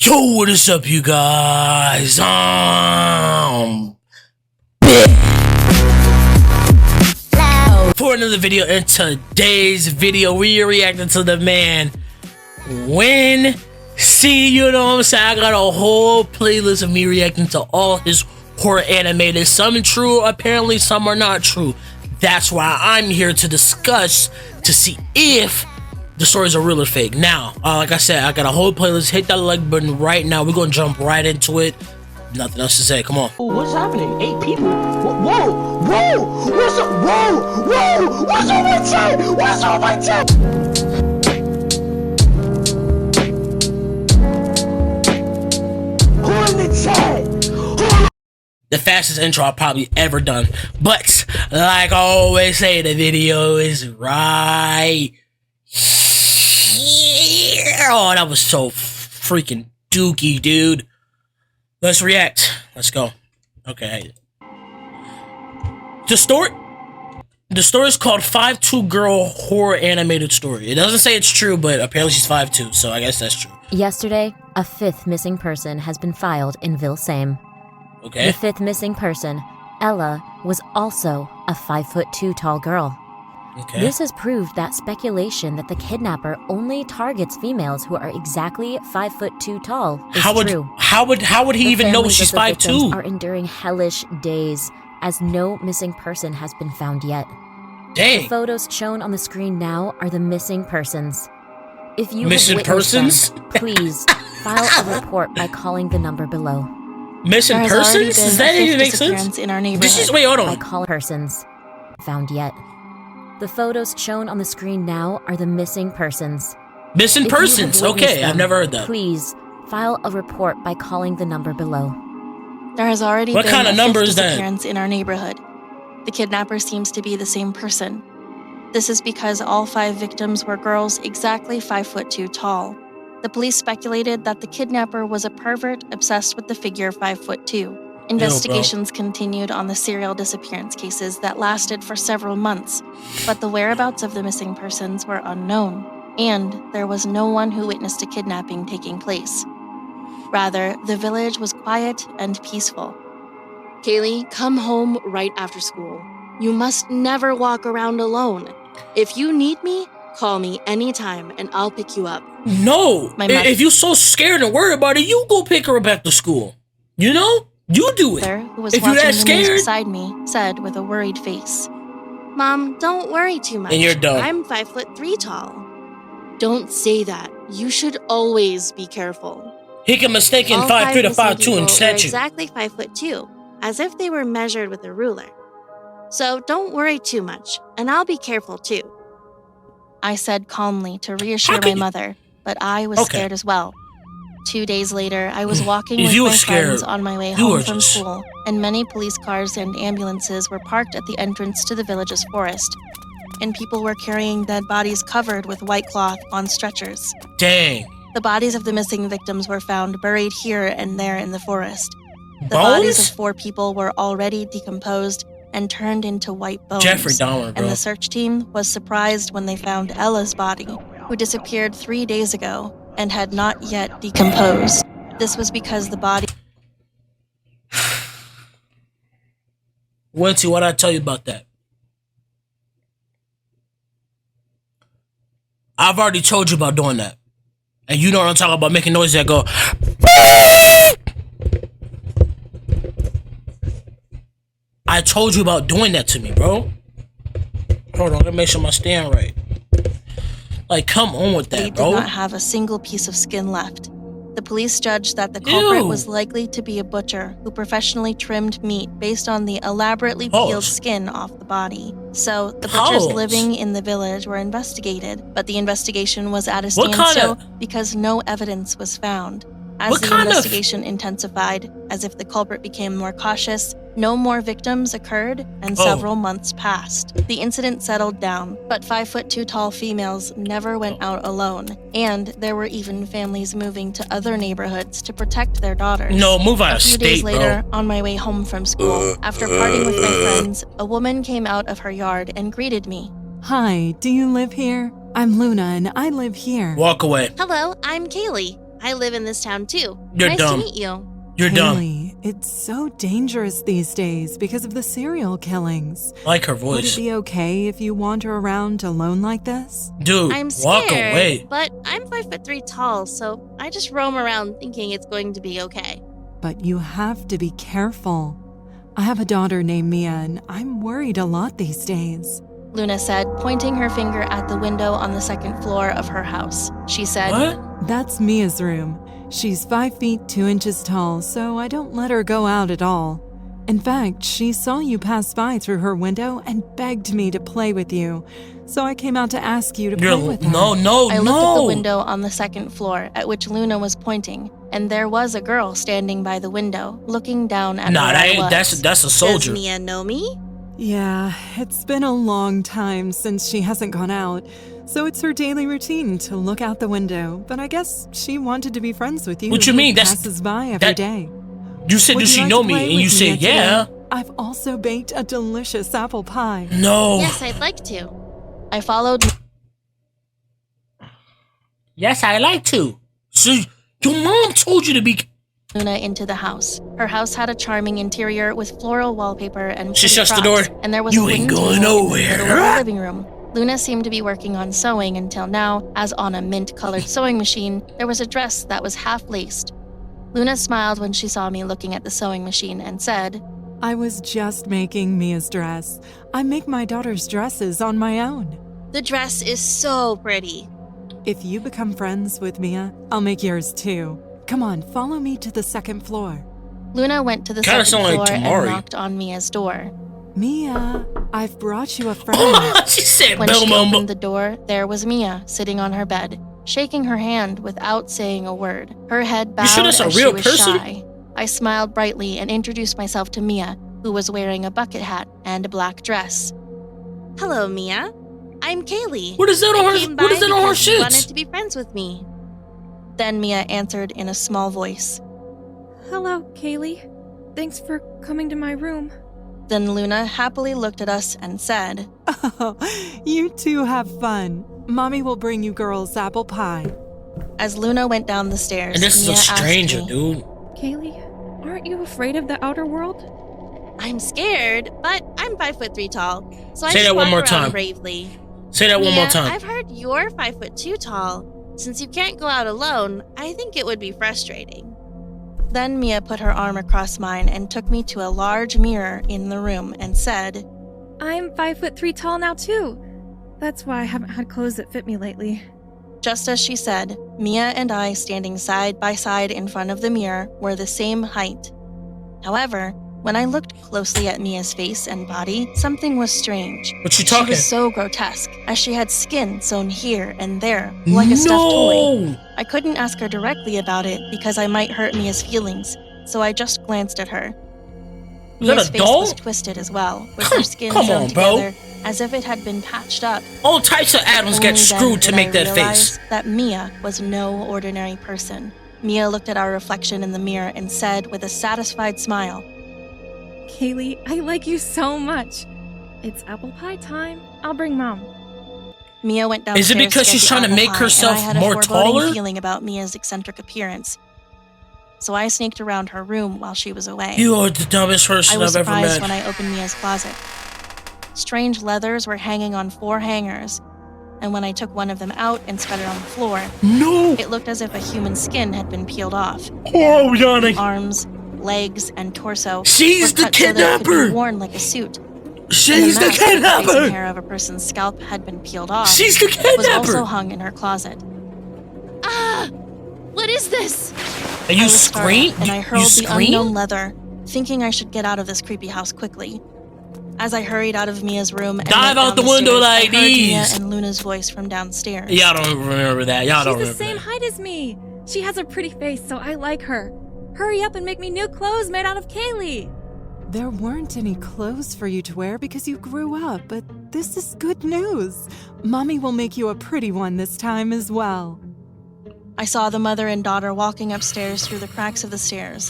Yo, what is up, you guys? For another video. In today's video, we are reacting to the man Wannsee. You know what I'm saying? I got a whole playlist of me reacting to all his horror animated. Some true, apparently some are not true. That's why I'm here to discuss, to see if the stories are real or fake. Now, like I said, I got a whole playlist. Hit that like button right now. We're gonna jump right into it. Nothing else to say. Come on. What's happening? 8 people? Whoa! Whoa! What's up? Whoa! Whoa! What's on my chat? What's on my chat? Who in the chat? The fastest intro I've probably ever done. But, like I always say, the video is right here. Oh, that was so freaking dookie, dude. Let's react. Let's go. Okay. The story is called 5'2" Girl Horror Animated Story. It doesn't say it's true, but apparently she's 5'2", so I guess that's true. Yesterday, a fifth missing person has been filed in Vilsame. Okay. The fifth missing person, Ella, was also a 5'2" tall girl. Okay. This has proved that speculation that the kidnapper only targets females who are exactly 5'2" tall is true. How would he even know she's 5'2"? Are enduring hellish days as no missing person has been found yet. Dang. The photos shown on the screen now are the missing persons. If you Missing have witnessed persons? them, please file a report by calling the number below. Missing persons? Does that even make sense? In our neighborhood. Wait, hold By on. calling persons found yet. The photos shown on the screen now are the missing persons. Missing If you have persons. witnessed Okay, them, I've never heard that. Please file a report by calling the number below. There has already What been kind of a number fifth is that? disappearance in our neighborhood. The kidnapper seems to be the same person. This is because all 5 victims were girls exactly 5'2" tall. The police speculated that the kidnapper was a pervert obsessed with the figure 5'2". Investigations continued on the serial disappearance cases that lasted for several months, but the whereabouts of the missing persons were unknown, and there was no one who witnessed a kidnapping taking place. Rather, the village was quiet and peaceful. Kaylee, come home right after school. You must never walk around alone. If you need me, call me anytime and I'll pick you up. No. My mother- If you're so scared and worried about it, you go pick her up after school. You know? You do it. Mother, who was If you're watching that the news scared, beside me, said with a worried face. Mom, don't worry too much. And you're dumb. I'm 5'3" tall. Don't say that. You should always be careful. he can mistake All 5'3" to missing 5'2" people and were snatch you. exactly 5'2", as if they were measured with a ruler. So don't worry too much, and I'll be careful too. I said calmly to reassure How my can you- mother, but I was Okay. scared as well. 2 days later, I was walking If with you were my scared, friends on my way you home were from just- school, and many police cars and ambulances were parked at the entrance to the village's forest, and people were carrying dead bodies covered with white cloth on stretchers. Dang. The bodies of the missing victims were found buried here and there in the forest. The bodies Bones? of 4 people were already decomposed and turned into white bones. Jeffrey Dahmer, bro. And the search team was surprised when they found Ella's body, who disappeared 3 days ago and had not yet decomposed. This was because the body... Wannsee, what did I tell you about that? I've already told you about doing that. And you know what I'm talking about, making noises that go... I told you about doing that to me, bro. Hold on, let me make sure my stand right. Like, come on with They that, did bro. not have a single piece of skin left. The police judged that the culprit Ew. was likely to be a butcher who professionally trimmed meat based on the elaborately Pause. peeled skin off the body. So, the butchers Pause. living in the village were investigated, but the investigation was at a What kind standstill of- because no evidence was found. As What the kind of- investigation intensified, as if the culprit became more cautious, no more victims occurred, and Oh. several months passed. The incident settled down, but 5'2" tall females never went out alone, and there were even families moving to other neighborhoods to protect their daughters. No, move out A of few days state, later, bro. on my way home from school, after partying with my friends, a woman came out of her yard and greeted me. Hi, do you live here? I'm Luna and I live here. Walk away. Hello, I'm Kaylee. I live in this town too. You're nice dumb. to meet you. You're dumb. Haley, it's so dangerous these days because of the serial killings. I like her Would voice. it be okay if you wander around alone like this? Dude, I'm walk scared, away. but I'm 5'3" tall, so I just roam around thinking it's going to be okay. But you have to be careful. I have a daughter named Mia, and I'm worried a lot these days. Luna said, pointing her finger at the window on the second floor of her house. She said, What? That's Mia's room. She's 5 feet 2 inches tall, so I don't let her go out at all. In fact, she saw you pass by through her window and begged me to play with you. So I came out to ask you to play with her. No. I looked at the window on the second floor at which Luna was pointing, and there was a girl standing by the window, looking down at Nah, where that I ain't, was. that's a soldier. Does Mia know me? Yeah, it's been a long time since she hasn't gone out, so it's her daily routine to look out the window. But I guess she wanted to be friends with you. What you mean? That's- passes by every day. You said, Would does you she like know to me? play And with you said, Mia yeah. today? I've also baked a delicious apple pie. No. Yes, I'd like to. I followed Yes, I like to. So, your mom told you to be... Luna into the house. Her house had a charming interior with floral wallpaper and She pretty shuts the props, door. and there was You a ain't wooden going table in the middle of nowhere. the living room. Luna seemed to be working on sewing until now, as on a mint-colored sewing machine, there was a dress that was half-laced. Luna smiled when she saw me looking at the sewing machine and said, I was just making Mia's dress. I make my daughter's dresses on my own. The dress is so pretty. If you become friends with Mia, I'll make yours too. Come on, follow me to the second floor. Luna went to the Kinda second sound like floor and Tamari. knocked on Mia's door. Mia, I've brought you a friend. She said, When Bell she Mama. opened the door, there was Mia sitting on her bed, shaking her hand without saying a word. Her head bowed sure that's a as real she was person? shy. I smiled brightly and introduced myself to Mia, who was wearing a bucket hat and a black dress. Hello, Mia. I'm Kaylee. What is that on I her? came What is by that on her because you wanted shit? to be friends with me. Then Mia answered in a small voice. Hello, Kaylee. Thanks for coming to my room. Then Luna happily looked at us and said, Oh, you two have fun. Mommy will bring you girls apple pie. as Luna went down the stairs, And this is Mia a stranger, asked me, dude. Kaylee, aren't you afraid of the outer world? I'm scared, but I'm 5'3" tall, so I Say just that one walk more around time. bravely. Say that one more Mia, time. I've heard you're 5'2" tall. Since you can't go out alone, I think it would be frustrating. Then Mia put her arm across mine and took me to a large mirror in the room and said, I'm 5'3" tall now too. That's why I haven't had clothes that fit me lately. just as she said, Mia and I standing side by side in front of the mirror were the same height. However, when I looked closely at Mia's face and body, something was strange. What you She talking? was so grotesque, as she had skin sewn here and there, like a stuffed toy. No. I couldn't ask her directly about it because I might hurt Mia's feelings, so I just glanced at her. Is that Mia's a face doll? was twisted as well, with Come- her skin come sewn on, bro. together as if it had been patched up. All types of atoms Only get then screwed to did make I that face. realize that Mia was no ordinary person. Mia looked at our reflection in the mirror and said with a satisfied smile, Kaylee, I like you so much. It's apple pie time. I'll bring Mom. Mia went down. Is it because she's trying to make herself I had a more foreboding taller? feeling about Mia's eccentric appearance, so I sneaked around her room while she was away. You are the dumbest I person was I've ever surprised met. when I opened Mia's closet. Strange leathers were hanging on 4 hangers, and when I took one of them out and spread it on the floor, No. it looked as if a human skin had been peeled off. Oh, Yannick. Arms, legs, and torso She's were the cut so that it could be kidnapper. worn like a suit. And She's the mask where face and kidnapper. hair of a person's scalp had been peeled off. She's the Was also kidnapper. hung in her closet. Ah! What is this? And you I was scream? startled, and I You hurled the scream? unknown leather, thinking I should get out of this creepy house quickly. As I hurried out of Mia's room and Dive went out down the window stairs, like I heard Mia these. and Luna's voice from downstairs. Y'all don't remember that. Y'all don't She's the remember same that. height as me. She has a pretty face, so I like her. Hurry up and make me new clothes made out of Kaylee. There weren't any clothes for you to wear because you grew up, but this is good news. Mommy will make you a pretty one this time as well. I saw the mother and daughter walking upstairs through the cracks of the stairs.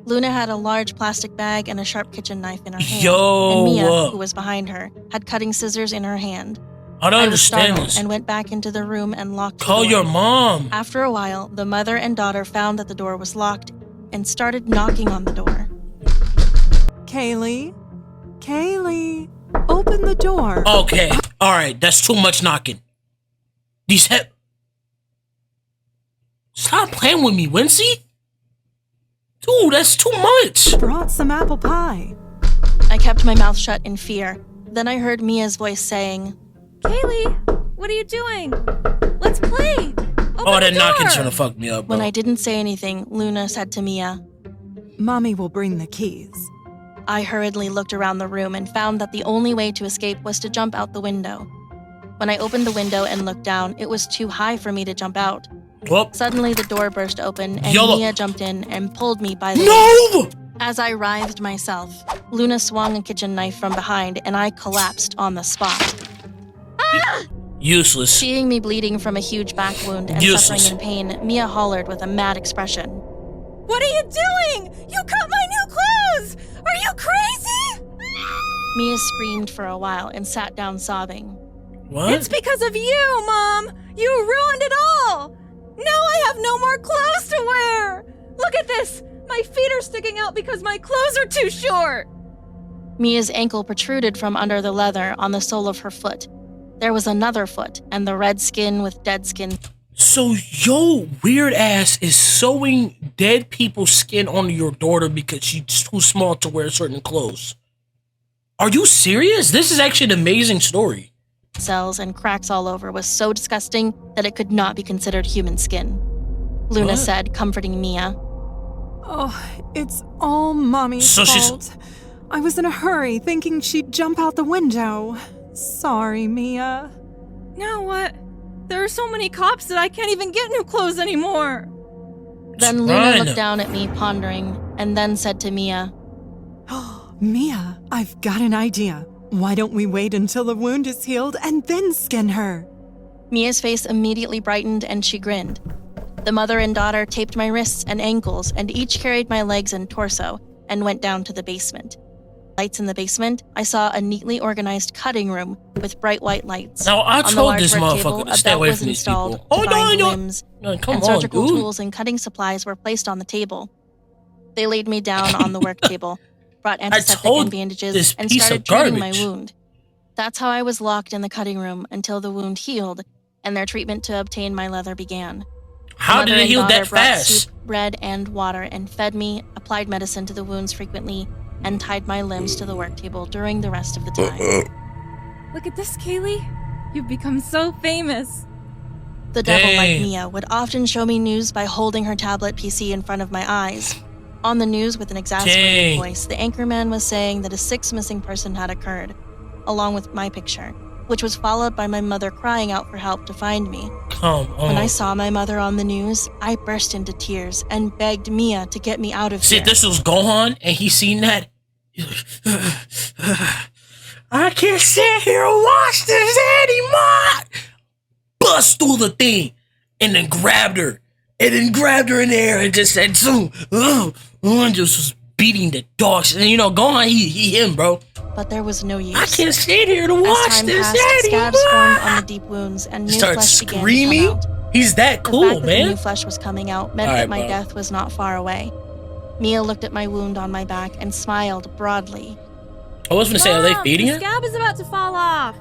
Luna had a large plastic bag and a sharp kitchen knife in her hand. Yo, and Mia, who was behind her, had cutting scissors in her hand. I don't I was understand startled this. and went back into the room and locked the Call door. your mom. After a while, the mother and daughter found that the door was locked and started knocking on the door. Kaylee? Kaylee, open the door. Okay, alright, that's too much knocking. These Stop playing with me, Wannsee. Dude, that's too much. Brought some apple pie. I kept my mouth shut in fear. Then I heard Mia's voice saying, Kaylee, what are you doing? Let's play. Open That the knocking's door. gonna fuck me up, bro. When I didn't say anything, Luna said to Mia. Mommy will bring the keys. I hurriedly looked around the room and found that the only way to escape was to jump out the window. When I opened the window and looked down, it was too high for me to jump out. Whoop. Suddenly, the door burst open and Yellow. Mia jumped in and pulled me by the No! As I writhed myself, Luna swung a kitchen knife from behind and I collapsed on the spot. Useless. Seeing me bleeding from a huge back wound and Useless. suffering in pain, Mia hollered with a mad expression. What are you doing? You cut my new clothes! Are you crazy? Mia screamed for a while and sat down sobbing. What? It's because of you, Mom! You ruined it all! Now I have no more clothes to wear! Look at this! My feet are sticking out because my clothes are too short! Mia's ankle protruded from under the leather on the sole of her foot. There was another foot, and the red skin with dead skin. So your weird ass is sewing dead people's skin onto your daughter because she's too small to wear certain clothes. Are you serious? This is actually an amazing story. Cells and cracks all over was so disgusting that it could not be considered human skin. Luna What? said, comforting Mia. Oh, it's all Mommy's So she's- fault. I was in a hurry thinking she'd jump out the window. Sorry, Mia. Now what? There are so many cops that I can't even get new clothes anymore! Then It's Luna fine. looked down at me, pondering, and then said to Mia, Mia, I've got an idea. Why don't we wait until the wound is healed and then skin her? Mia's face immediately brightened and she grinned. The mother and daughter taped my wrists and ankles and each carried my legs and torso and went down to the basement. Lights in the basement, I saw a neatly organized cutting room with bright white lights. Now I On the told large this work motherfucker table, to a stay belt away was from these installed people. to Oh bind no, limbs, no, come and on, surgical dude. tools and cutting supplies were placed on the table. They laid me down on the work table, brought antiseptic told and bandages, this and piece started of treating my garbage. wound. That's how I was locked in the cutting room until the wound healed and their treatment to obtain my leather began. How Mother did it and heal daughter that brought fast? Soup, bread, and water and fed me, applied medicine to the wounds frequently, and tied my limbs to the work table during the rest of the time. Look at this, Kaylee. You've become so famous. The devil, like Dang. Mia, would often show me news by holding her tablet PC in front of my eyes. On the news with an exasperated Dang. voice, the anchorman was saying that a sixth missing person had occurred, along with my picture, which was followed by my mother crying out for help to find me. Come on. When I saw my mother on the news, I burst into tears and begged Mia to get me out of See, here. this was Gohan, and he seen that. I can't sit here and watch this anymore. Bust through the thing, and then grabbed her, in the air, and just said, and just was beating the dogs. And you know, Gohan, he him, bro. But there was no use. I can't sit here to As watch time this passed, scabs formed on anymore. the deep wounds and He new started flesh began to screaming. come out. He's that The cool, fact that the new man. flesh was coming out meant All right, that my bro. death was not far away. Mia looked at my wound on my back and smiled broadly. I was gonna say, are they Mom, feeding the her? scab is about to fall off.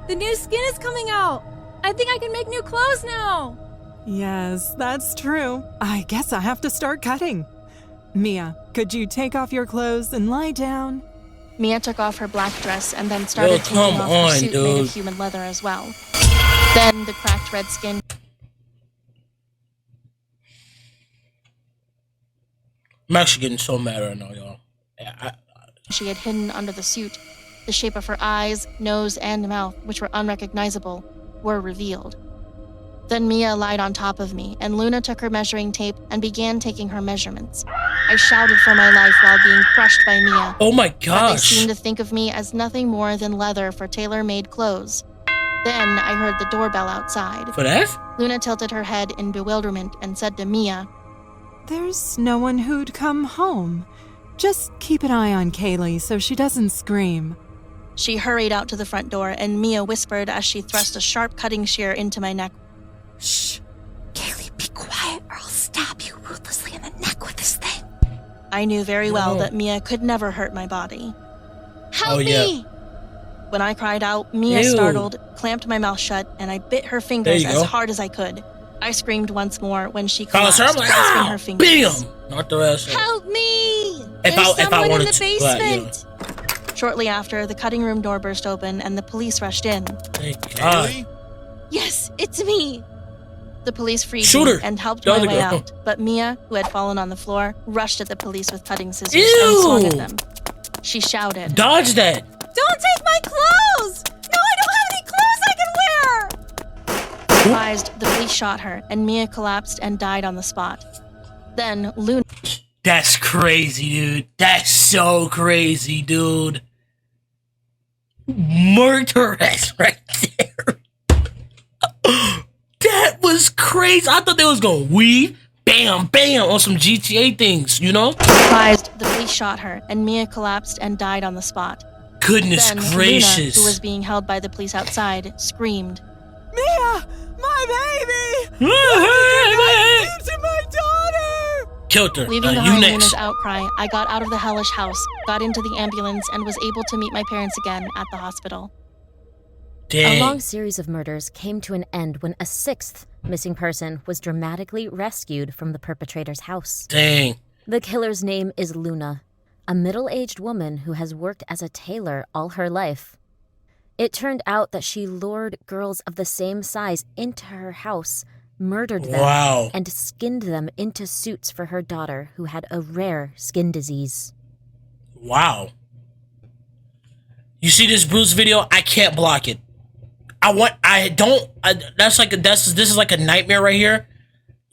The new skin is coming out. I think I can make new clothes now. Yes, that's true. I guess I have to start cutting. Mia, could you take off your clothes and lie down? Mia took off her black dress and then started taking come off on, her suit made dude. of human leather as well. Then the cracked red skin I'm actually getting so mad right now, y'all. she had hidden under the suit, the shape of her eyes, nose, and mouth, which were unrecognizable, were revealed. Then Mia lied on top of me, and Luna took her measuring tape and began taking her measurements. I shouted for my life while being crushed by Mia. Oh my But they gosh. seemed to think of me as nothing more than leather for tailor-made clothes. Then I heard the doorbell outside. For that? Luna tilted her head in bewilderment and said to Mia, There's no one who'd come home. Just keep an eye on Kaylee so she doesn't scream. She hurried out to the front door, and Mia whispered as she thrust a sharp cutting shear into my neck. Shh. Kaylee, be quiet or I'll stab you ruthlessly in the neck with this thing. I knew very well that Mia could never hurt my body. Help yeah. me! When I cried out, Mia Ew. startled, clamped my mouth shut, and I bit her fingers you as go. hard as I could. I screamed once more when she Call collapsed, her, I'm like, grasping her fingers. bam! Not the rest. Help me! If There's I someone in wanted the to, but, basement. Shortly after, the cutting room door burst open and the police rushed in. Thank God. Yes, it's me. The police freed Shoot me her. and helped The my other way girl. out, but Mia, who had fallen on the floor, rushed at the police with cutting scissors Ew. and swung at them. She shouted, Dodge that. Don't take my clothes! No, I don't have any clothes I can wear! Surprised, the police shot her, and Mia collapsed and died on the spot. Then Luna That's crazy, dude. That's so crazy, dude. Murderous right there. That was crazy. I thought they was gonna weave, bam, bam on some GTA things, you know? Surprised, the police shot her, and Mia collapsed and died on the spot. Goodness Then gracious. Luna, who was being held by the police outside, screamed, Mia! My baby! Hey, To my daughter! killed her. Leaving You behind next. Luna's outcry, I got out of the hellish house, got into the ambulance, and was able to meet my parents again at the hospital. Dang. A long series of murders came to an end when a sixth missing person was dramatically rescued from the perpetrator's house. Dang. The killer's name is Luna, a middle-aged woman who has worked as a tailor all her life. It turned out that she lured girls of the same size into her house, murdered them, Wow. and skinned them into suits for her daughter who had a rare skin disease. Wow. You see this Bruce video? I can't block it. This is like a nightmare right here.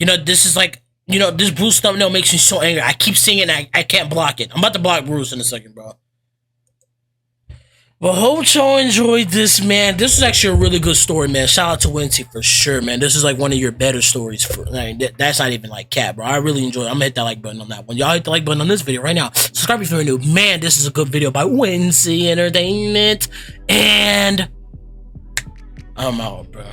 You know, this is like, you know, this Bruce thumbnail makes me so angry. I keep seeing it and I can't block it. I'm about to block Bruce in a second, bro. Well, hope y'all enjoyed this, man. This is actually a really good story, man. Shout out to Wannsee for sure, man. This is like one of your better stories. That's not even like cat, bro. I really enjoyed it. I'm gonna hit that like button on that one. Y'all hit the like button on this video right now. Subscribe if you're new. Man, this is a good video by Wannsee Entertainment. And I'm out, bro.